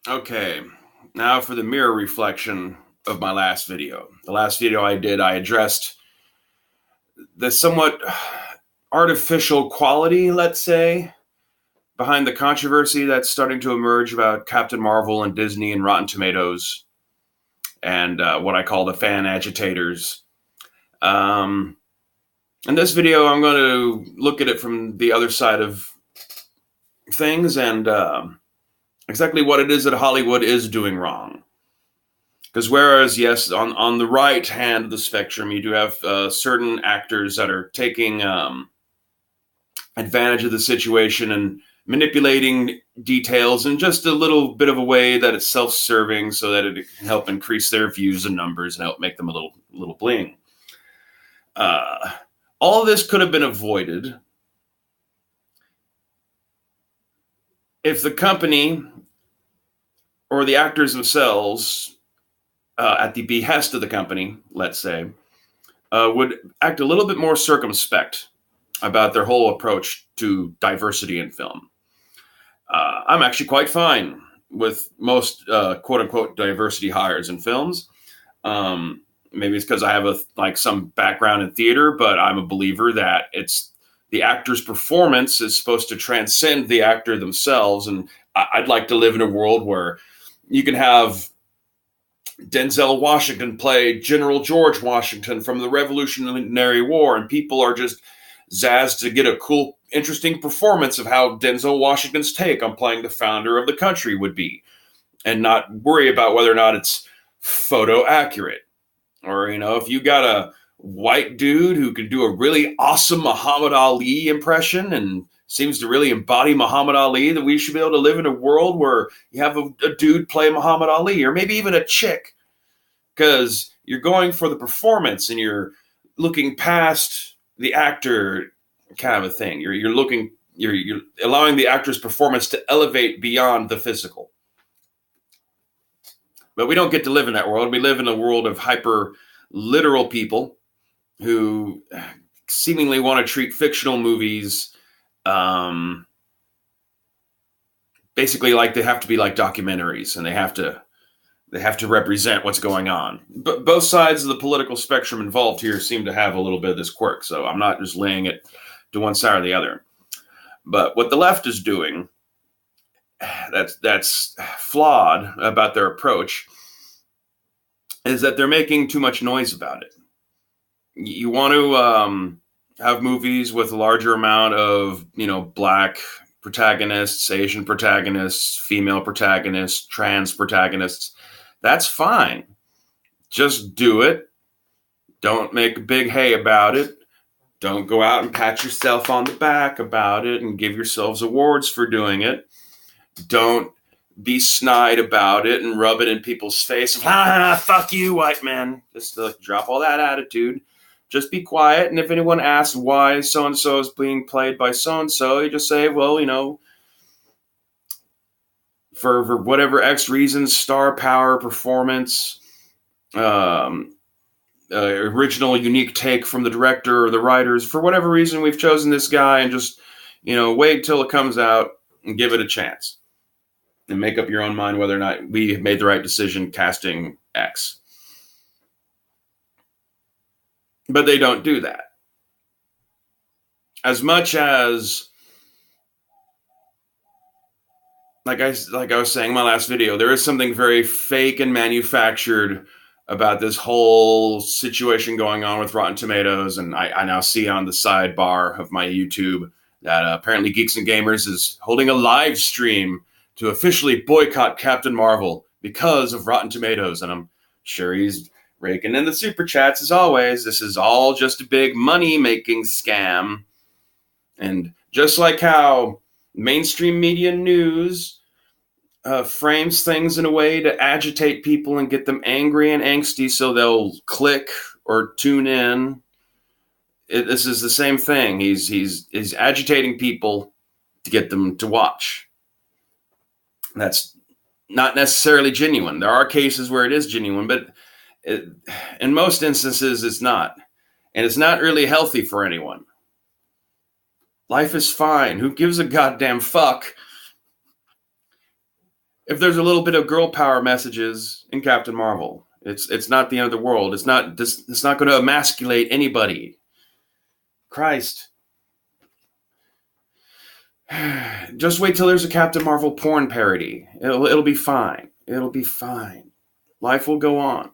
Okay, now for the mirror reflection of my last video. The last video I did, I addressed the somewhat artificial quality, let's say, behind the controversy that's starting to emerge about Captain Marvel and Disney and Rotten Tomatoes and what I call the fan agitators. Um, in this video, I'm going to look at it from the other side of things and exactly what it is that Hollywood is doing wrong. Because whereas, yes, on the right hand of the spectrum, you do have certain actors that are taking advantage of the situation and manipulating details in just a little bit of a way that it's self-serving so that it can help increase their views and numbers and help make them a little bling. All of this could have been avoided if the company or the actors themselves, at the behest of the company, let's say, would act a little bit more circumspect about their whole approach to diversity in film. I'm actually quite fine with most quote unquote diversity hires in films. Maybe it's because I have some background in theater, but I'm a believer that it's the actor's performance is supposed to transcend the actor themselves. And I'd like to live in a world where you can have Denzel Washington play General George Washington from the Revolutionary War, and people are just zazzed to get a cool, interesting performance of how Denzel Washington's take on playing the founder of the country would be, and not worry about whether or not it's photo accurate. Or, if you got a white dude who can do a really awesome Muhammad Ali impression and seems to really embody Muhammad Ali, that we should be able to live in a world where you have a dude play Muhammad Ali, or maybe even a chick, because you're going for the performance and you're looking past the actor kind of a thing. You're allowing the actor's performance to elevate beyond the physical. But we don't get to live in that world. We live in a world of hyper literal people who seemingly want to treat fictional movies basically like they have to be like documentaries, and they have to represent what's going on. But both sides of the political spectrum involved here seem to have a little bit of this quirk, so I'm not just laying it to one side or the other. But what the left is doing that's flawed about their approach is that they're making too much noise about it. You want to have movies with a larger amount of, black protagonists, Asian protagonists, female protagonists, trans protagonists. That's fine. Just do it. Don't make a big hay about it. Don't go out and pat yourself on the back about it and give yourselves awards for doing it. Don't be snide about it and rub it in people's face. Fuck you, white man. Just drop all that attitude. Just be quiet. And if anyone asks why so-and-so is being played by so-and-so, you just say, well, for whatever X reasons, star power, performance, original unique take from the director or the writers, for whatever reason, we've chosen this guy, and just, wait till it comes out and give it a chance. And make up your own mind whether or not we have made the right decision casting X. But they don't do that. As much as, like I was saying in my last video, there is something very fake and manufactured about this whole situation going on with Rotten Tomatoes. And I now see on the sidebar of my YouTube that apparently Geeks and Gamers is holding a live stream to officially boycott Captain Marvel because of Rotten Tomatoes. And I'm sure he's raking in the super chats as always. This is all just a big money-making scam. And just like how mainstream media news frames things in a way to agitate people and get them angry and angsty so they'll click or tune in, this is the same thing. He's agitating people to get them to watch. That's not necessarily genuine. There are cases where it is genuine, but in most instances, it's not. And it's not really healthy for anyone. Life is fine. Who gives a goddamn fuck if there's a little bit of girl power messages in Captain Marvel. It's not the end of the world. It's not going to emasculate anybody. Christ. Just wait till there's a Captain Marvel porn parody. It'll be fine. It'll be fine. Life will go on.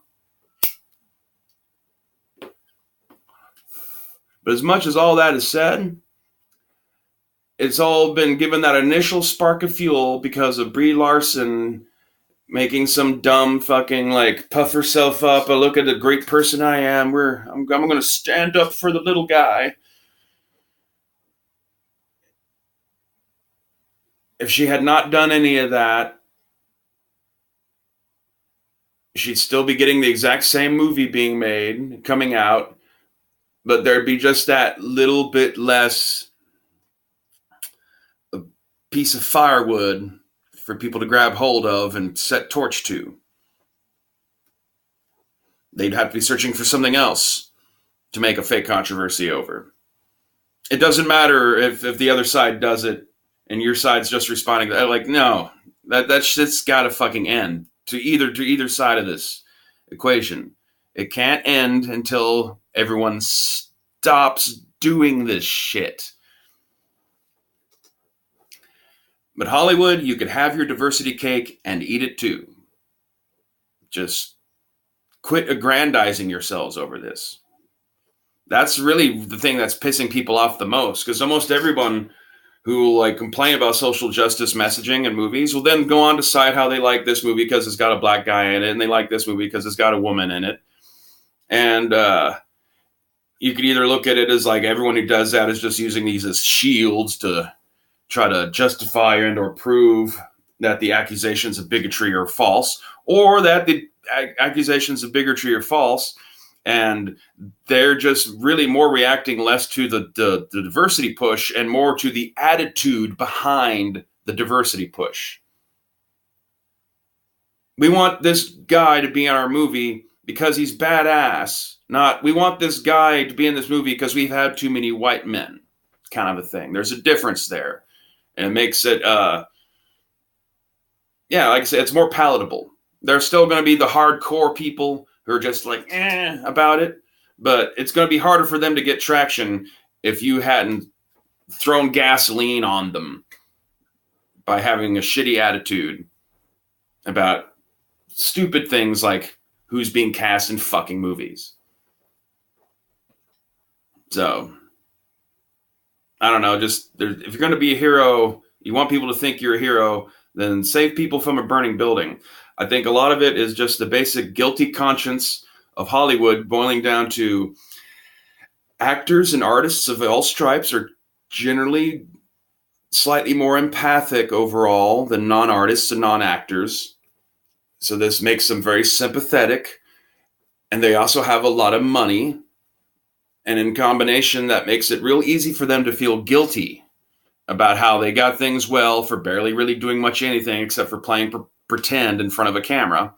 But as much as all that is said, it's all been given that initial spark of fuel because of Brie Larson making some dumb fucking like puff herself up. Oh, look at the great person I am. I'm going to stand up for the little guy. If she had not done any of that, she'd still be getting the exact same movie being made, coming out, but there'd be just that little bit less a piece of firewood for people to grab hold of and set torch to. They'd have to be searching for something else to make a fake controversy over. It doesn't matter if the other side does it and your side's just responding to that. Like, no, that shit's got to fucking end to either side of this equation. It can't end until everyone stops doing this shit. But Hollywood, you could have your diversity cake and eat it too. Just quit aggrandizing yourselves over this. That's really the thing that's pissing people off the most, because almost everyone who like complain about social justice messaging in movies will then go on to cite how they like this movie because it's got a black guy in it, and they like this movie because it's got a woman in it. And you could either look at it as like everyone who does that is just using these as shields to try to justify and or prove that the accusations of bigotry are false, or that the accusations of bigotry are false, and they're just really more reacting less to the diversity push and more to the attitude behind the diversity push. We want this guy to be in our movie because he's badass. Not, we want this guy to be in this movie because we've had too many white men, kind of a thing. There's a difference there. And it makes it, like I said, it's more palatable. There's still going to be the hardcore people who are just like, about it. But it's going to be harder for them to get traction if you hadn't thrown gasoline on them by having a shitty attitude about stupid things like who's being cast in fucking movies. So, I don't know, just if you're going to be a hero, you want people to think you're a hero, then save people from a burning building. I think a lot of it is just the basic guilty conscience of Hollywood boiling down to actors and artists of all stripes are generally slightly more empathic overall than non-artists and non-actors. So this makes them very sympathetic. And they also have a lot of money. And in combination, that makes it real easy for them to feel guilty about how they got things well for barely really doing much anything except for playing pretend in front of a camera.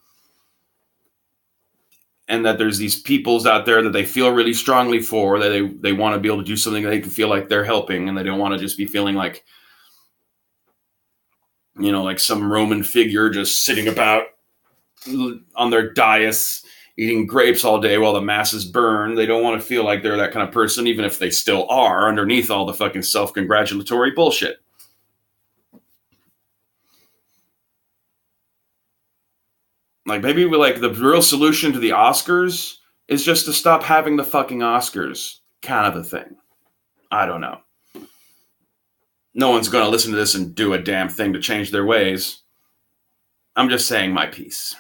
And that there's these peoples out there that they feel really strongly for, that they want to be able to do something that they can feel like they're helping, and they don't want to just be feeling like, you know, like some Roman figure just sitting about on their dais eating grapes all day while the masses burn. They don't want to feel like they're that kind of person, even if they still are underneath all the fucking self-congratulatory bullshit. Like, maybe the real solution to the Oscars is just to stop having the fucking Oscars, kind of a thing. I don't know. No one's going to listen to this and do a damn thing to change their ways. I'm just saying my piece.